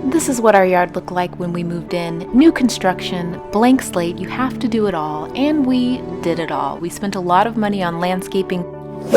This is what our yard looked like when we moved in. New construction, blank slate, you have to do it all, and we did it all. We spent a lot of money on landscaping.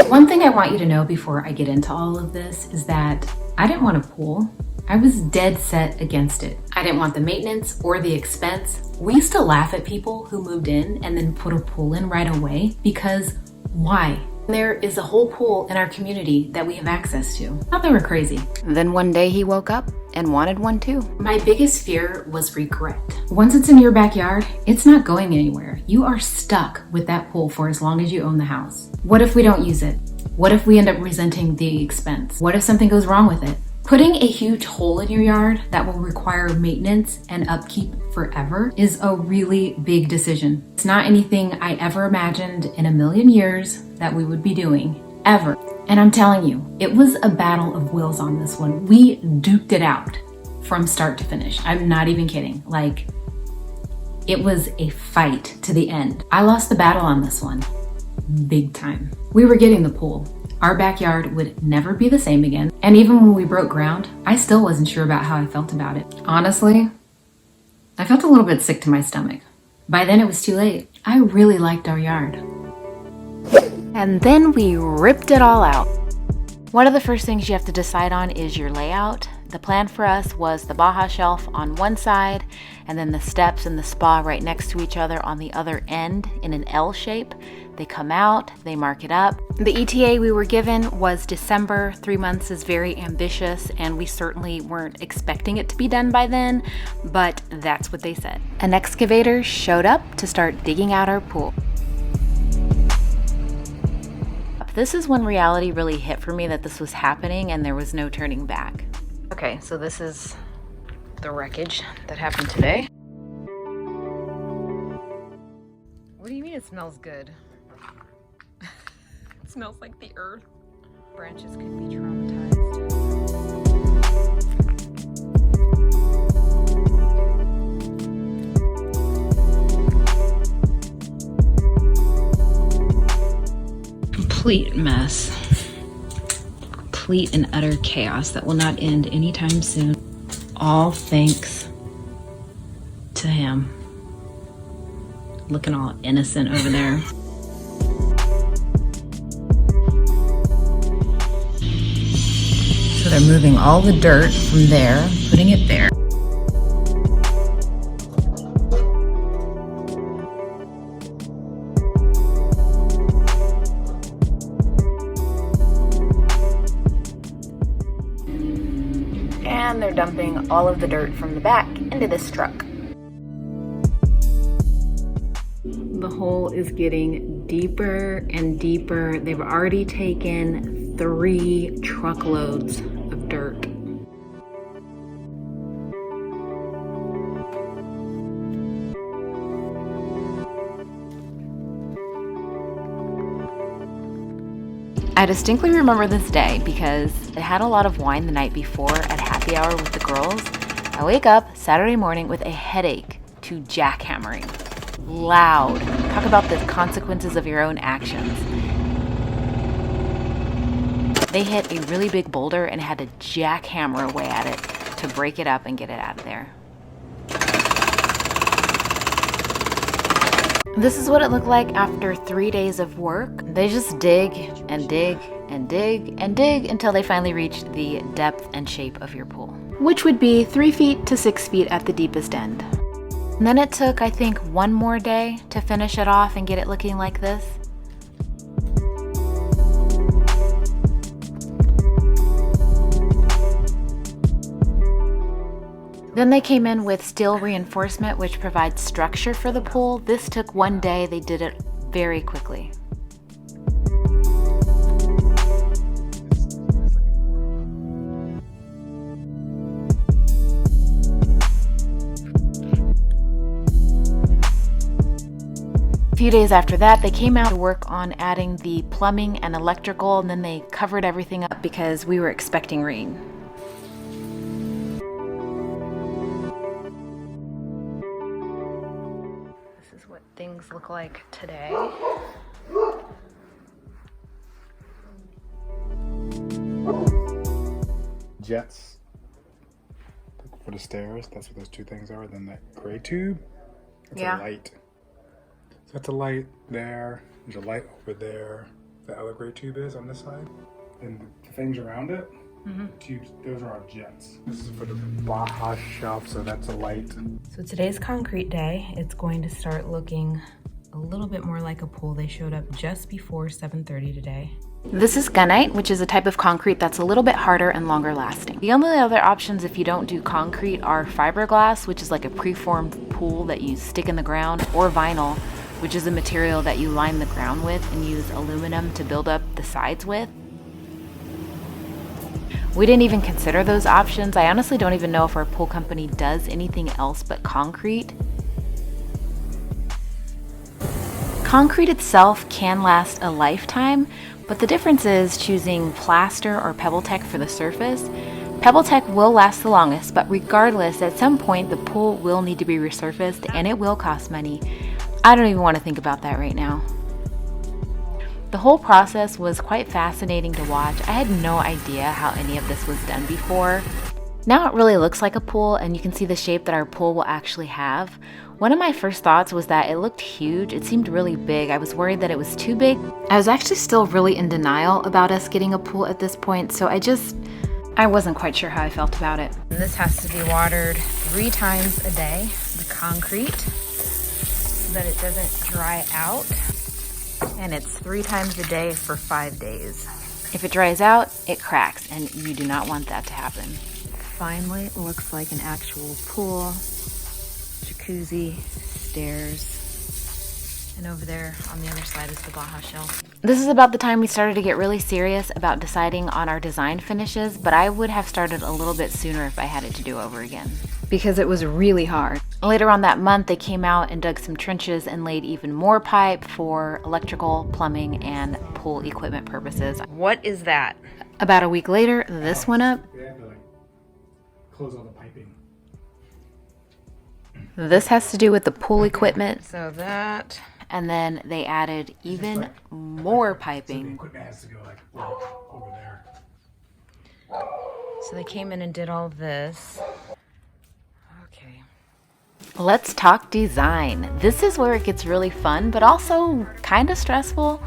One thing I want you to know before I get into all of this is that I didn't want a pool. I was dead set against it. I didn't want the maintenance or the expense. We used to laugh at people who moved in and then put a pool in right away because why? There is a whole pool in our community that we have access to. I thought they were crazy. Then one day he woke up and wanted one too. My biggest fear was regret. Once it's in your backyard, it's not going anywhere. You are stuck with that pool for as long as you own the house. What if we don't use it? What if we end up resenting the expense? What if something goes wrong with it? Putting a huge hole in your yard that will require maintenance and upkeep forever is a really big decision. It's not anything I ever imagined in a million years that we would be doing, ever. And I'm telling you, it was a battle of wills on this one. We duked it out from start to finish. I'm not even kidding. Like, it was a fight to the end. I lost the battle on this one, big time. We were getting the pool. Our backyard would never be the same again. And even when we broke ground, I still wasn't sure about how I felt about it. Honestly, I felt a little bit sick to my stomach. By then it was too late. I really liked our yard. And then we ripped it all out. One of the first things you have to decide on is your layout. The plan for us was the Baja shelf on one side and then the steps and the spa right next to each other on the other end in an L shape. They come out, they mark it up. The ETA we were given was December. 3 months is very ambitious, and we certainly weren't expecting it to be done by then, but that's what they said. An excavator showed up to start digging out our pool. This is when reality really hit for me that this was happening and there was no turning back. Okay, so this is the wreckage that happened today. What do you mean it smells good? It smells like the earth. Branches could be traumatized. Complete mess. Complete and utter chaos that will not end anytime soon. All thanks to him. Looking all innocent over there. So they're moving all the dirt from there, putting it there. And they're dumping all of the dirt from the back into this truck. The hole is getting deeper and deeper. They've already taken 3 truckloads of dirt. I distinctly remember this day because I had a lot of wine the night before at happy hour with the girls. I wake up Saturday morning with a headache to jackhammering. Loud. Talk about the consequences of your own actions. They hit a really big boulder and had to jackhammer away at it to break it up and get it out of there. This is what it looked like after 3 days of work. They just dig and dig and dig and dig until they finally reach the depth and shape of your pool, which would be 3 feet to 6 feet at the deepest end. And then it took, I think, 1 more day to finish it off and get it looking like this. Then they came in with steel reinforcement, which provides structure for the pool. This took 1 day. They did it very quickly. A few days after that, they came out to work on adding the plumbing and electrical, and then they covered everything up because we were expecting rain. This is what things look like today. Jets. for the stairs. That's what those two things are. Then that gray tube, it's a light. So that's a light there. There's a light over there. The other gray tube is on this side. And the things around it, the tubes, those are our jets. This is for the Baja shelf, so that's a light. So today's concrete day. It's going to start looking a little bit more like a pool. They showed up just before 7:30 today. This is gunite, which is a type of concrete that's a little bit harder and longer lasting. The only other options if you don't do concrete are fiberglass, which is like a preformed pool that you stick in the ground, or vinyl, which is a material that you line the ground with and use aluminum to build up the sides with. We didn't even consider those options. I honestly don't even know if our pool company does anything else but concrete. Concrete itself can last a lifetime, but the difference is choosing plaster or PebbleTech for the surface. PebbleTech will last the longest, but regardless, at some point the pool will need to be resurfaced and it will cost money. I don't even want to think about that right now. The whole process was quite fascinating to watch. I had no idea how any of this was done before. Now it really looks like a pool, and you can see the shape that our pool will actually have. One of my first thoughts was that it looked huge. It seemed really big. I was worried that it was too big. I was actually still really in denial about us getting a pool at this point, so I wasn't quite sure how I felt about it. And this has to be watered 3 times a day, the concrete, so that it doesn't dry out. And it's 3 times a day for 5 days. If it dries out, it cracks, and you do not want that to happen. Finally, it looks like an actual pool, jacuzzi, stairs, and over there on the other side is the Baja shelf. This is about the time we started to get really serious about deciding on our design finishes, but I would have started a little bit sooner if I had it to do over again, because it was really hard. Later on that month, they came out and dug some trenches and laid even more pipe for electrical, plumbing, and pool equipment purposes. What is that? About a week later, this went up. They had to close all the piping. This has to do with the pool equipment. So that... And then they added even more piping. So the equipment has to go over there. So they came in and did all this. Okay. Let's talk design. This is where it gets really fun, but also kind of stressful.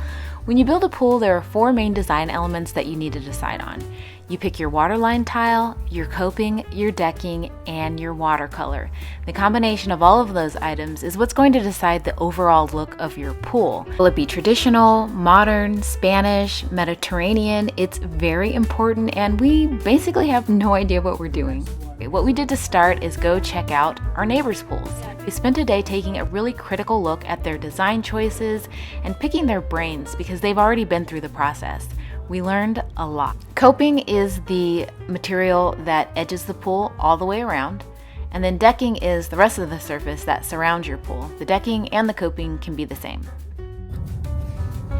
When you build a pool, there are 4 main design elements that you need to decide on. You pick your waterline tile, your coping, your decking, and your watercolor. The combination of all of those items is what's going to decide the overall look of your pool. Will it be traditional, modern, Spanish, Mediterranean? It's very important, and we basically have no idea what we're doing. What we did to start is go check out our neighbors' pools. We spent a day taking a really critical look at their design choices and picking their brains because they've already been through the process. We learned a lot. Coping is the material that edges the pool all the way around, and then decking is the rest of the surface that surrounds your pool. The decking and the coping can be the same.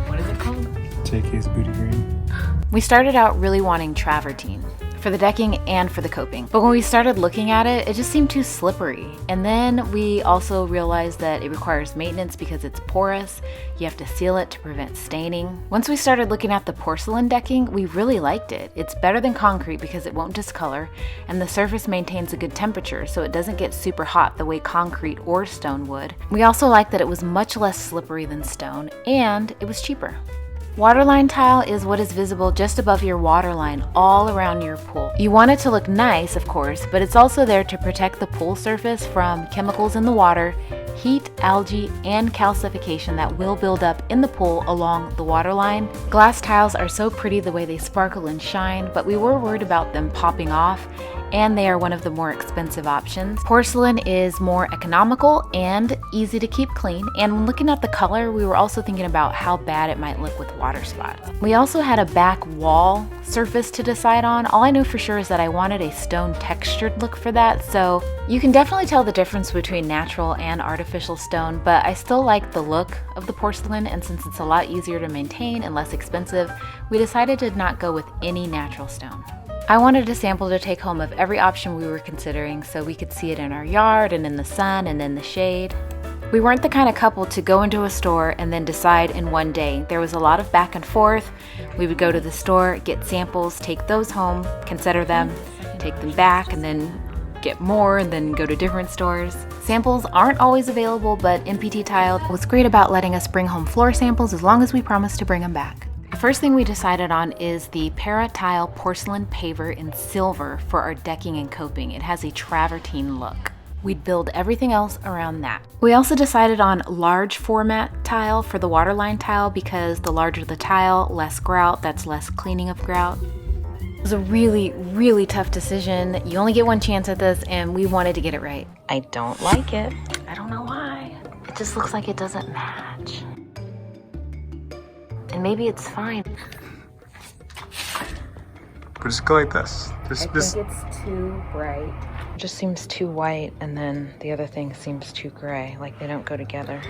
What is it called? JK's Booty Green. We started out really wanting travertine for the decking and for the coping. But when we started looking at it, it just seemed too slippery. And then we also realized that it requires maintenance because it's porous. You have to seal it to prevent staining. Once we started looking at the porcelain decking, we really liked it. It's better than concrete because it won't discolor, and the surface maintains a good temperature so it doesn't get super hot the way concrete or stone would. We also liked that it was much less slippery than stone, and it was cheaper. Waterline tile is what is visible just above your waterline all around your pool. You want it to look nice, of course, but it's also there to protect the pool surface from chemicals in the water, heat, algae, and calcification that will build up in the pool along the waterline. Glass tiles are so pretty the way they sparkle and shine, but we were worried about them popping off, and they are one of the more expensive options. Porcelain is more economical and easy to keep clean, and when looking at the color, we were also thinking about how bad it might look with water spots. We also had a back wall surface to decide on. All I know for sure is that I wanted a stone textured look for that, so you can definitely tell the difference between natural and artificial stone, but I still like the look of the porcelain, and since it's a lot easier to maintain and less expensive, we decided to not go with any natural stone. I wanted a sample to take home of every option we were considering so we could see it in our yard and in the sun and in the shade. We weren't the kind of couple to go into a store and then decide in one day. There was a lot of back and forth. We would go to the store, get samples, take those home, consider them, take them back, and then get more and then go to different stores. Samples aren't always available, but MPT Tile was great about letting us bring home floor samples as long as we promised to bring them back. The first thing we decided on is the Para Tile porcelain paver in silver for our decking and coping. It has a travertine look. We'd build everything else around that. We also decided on large format tile for the waterline tile because the larger the tile, less grout, that's less cleaning of grout. It was a really, really tough decision. You only get one chance at this and we wanted to get it right. I don't like it. I don't know why. It just looks like it doesn't match. And maybe it's fine. But just go like this. I think it's too bright. It just seems too white, and then the other thing seems too gray, like they don't go together.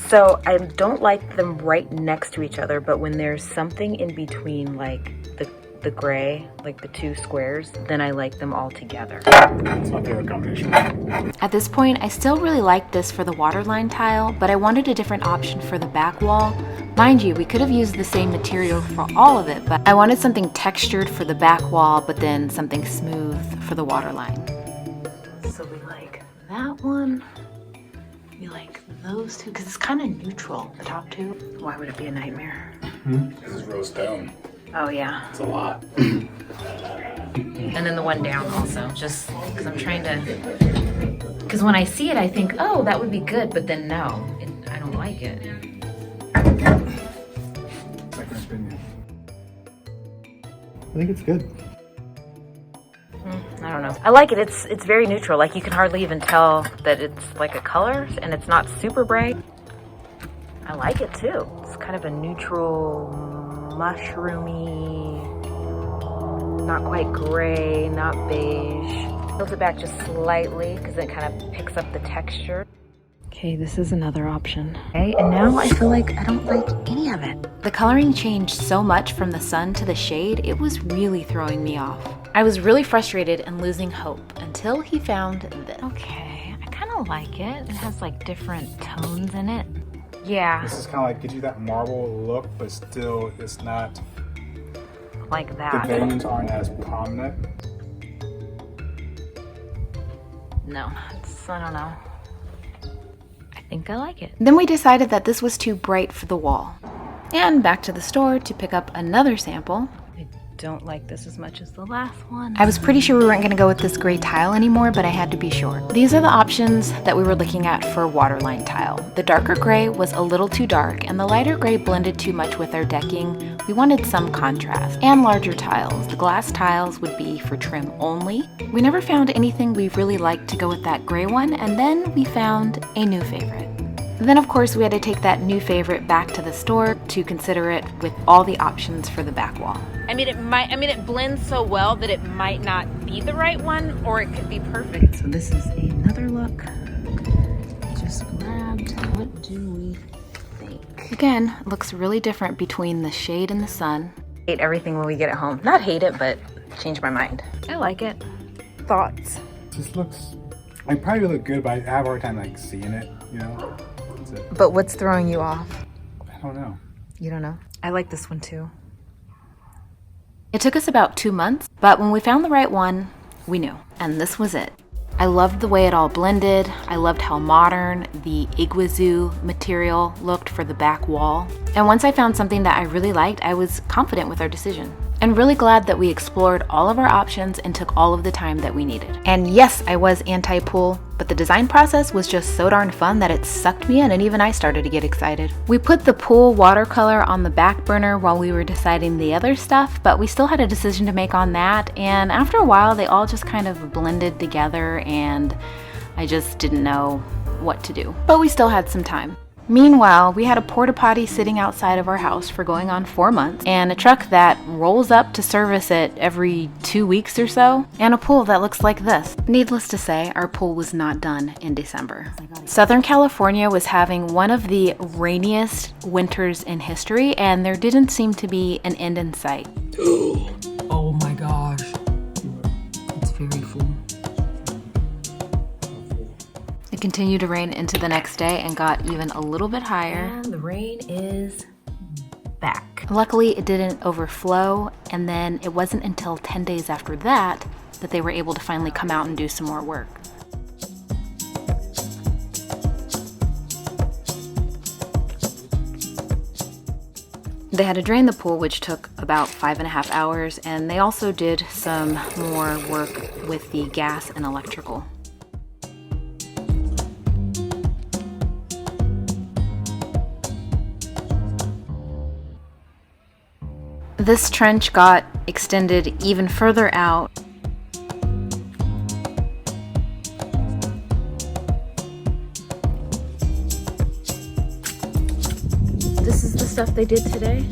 So I don't like them right next to each other, but when there's something in between, like the gray, like the two squares, then I like them all together. It's my favorite combination. At this point, I still really liked this for the waterline tile, but I wanted a different option for the back wall. Mind you, we could have used the same material for all of it, but I wanted something textured for the back wall, but then something smooth for the waterline. So we like that one. We like those two, because it's kind of neutral, the top two. Why would it be a nightmare? This is rose stone. Oh yeah. It's a lot. And then the one down also, just because I'm trying to, because when I see it, I think, oh, that would be good, but then no, I don't like it. Second opinion. I think it's good. I don't know. I like it. It's very neutral. Like you can hardly even tell that it's like a color, and it's not super bright. I like it too. It's kind of a neutral, mushroomy, not quite gray, not beige. Tilt it back just slightly because it kind of picks up the texture. Okay, this is another option. Okay, and now I feel like I don't like any of it. The coloring changed so much from the sun to the shade, it was really throwing me off. I was really frustrated and losing hope until he found this. Okay, I kind of like it. It has like different tones in it. Yeah. This is kind of like gives you that marble look, but still it's not like that. The veins aren't as prominent. No, I don't know. I think I like it. Then we decided that this was too bright for the wall. And back to the store to pick up another sample. I don't like this as much as the last one. I was pretty sure we weren't going to go with this gray tile anymore, but I had to be sure. These are the options that we were looking at for waterline tile. The darker gray was a little too dark, and the lighter gray blended too much with our decking. We wanted some contrast. And larger tiles. The glass tiles would be for trim only. We never found anything we really liked to go with that gray one, and then we found a new favorite. Then of course we had to take that new favorite back to the store to consider it with all the options for the back wall. It blends so well that it might not be the right one, or it could be perfect. So this is another look. Just grabbed. What do we think? Again, looks really different between the shade and the sun. Hate everything when we get it home. Not hate it, but change my mind. I like it. Thoughts? This looks, I probably look good, but I have a hard time like seeing it, you know? That's it. But what's throwing you off? I don't know. You don't know? I like this one too. It took us about 2 months, but when we found the right one, we knew. And this was it. I loved the way it all blended. I loved how modern the iguazu material looked for the back wall. And once I found something that I really liked, I was confident with our decision. And really glad that we explored all of our options and took all of the time that we needed. And yes, I was anti-pool, but the design process was just so darn fun that it sucked me in, and even I started to get excited. We put the pool watercolor on the back burner while we were deciding the other stuff, but we still had a decision to make on that, and after a while they all just kind of blended together and I just didn't know what to do. But we still had some time. Meanwhile, we had a porta potty sitting outside of our house for going on 4 months, and a truck that rolls up to service it every 2 weeks or so, and a pool that looks like this. Needless to say, our pool was not done in December. Southern California was having one of the rainiest winters in history, and there didn't seem to be an end in sight. Oh my gosh. It's very full. It continued to rain into the next day and got even a little bit higher. And the rain is back. Luckily, it didn't overflow, and then it wasn't until 10 days after that that they were able to finally come out and do some more work. They had to drain the pool, which took about 5.5 hours, and they also did some more work with the gas and electrical. This trench got extended even further out. This is the stuff they did today.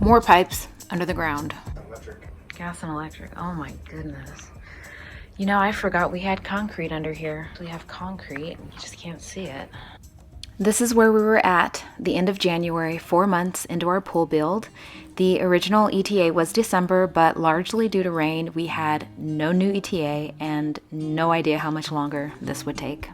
More pipes under the ground. Electric. Gas and electric. Oh my goodness. You know, I forgot we had concrete under here. We have concrete, you just can't see it. This is where we were at the end of January, 4 months into our pool build. The original ETA was December, but largely due to rain, we had no new ETA and no idea how much longer this would take.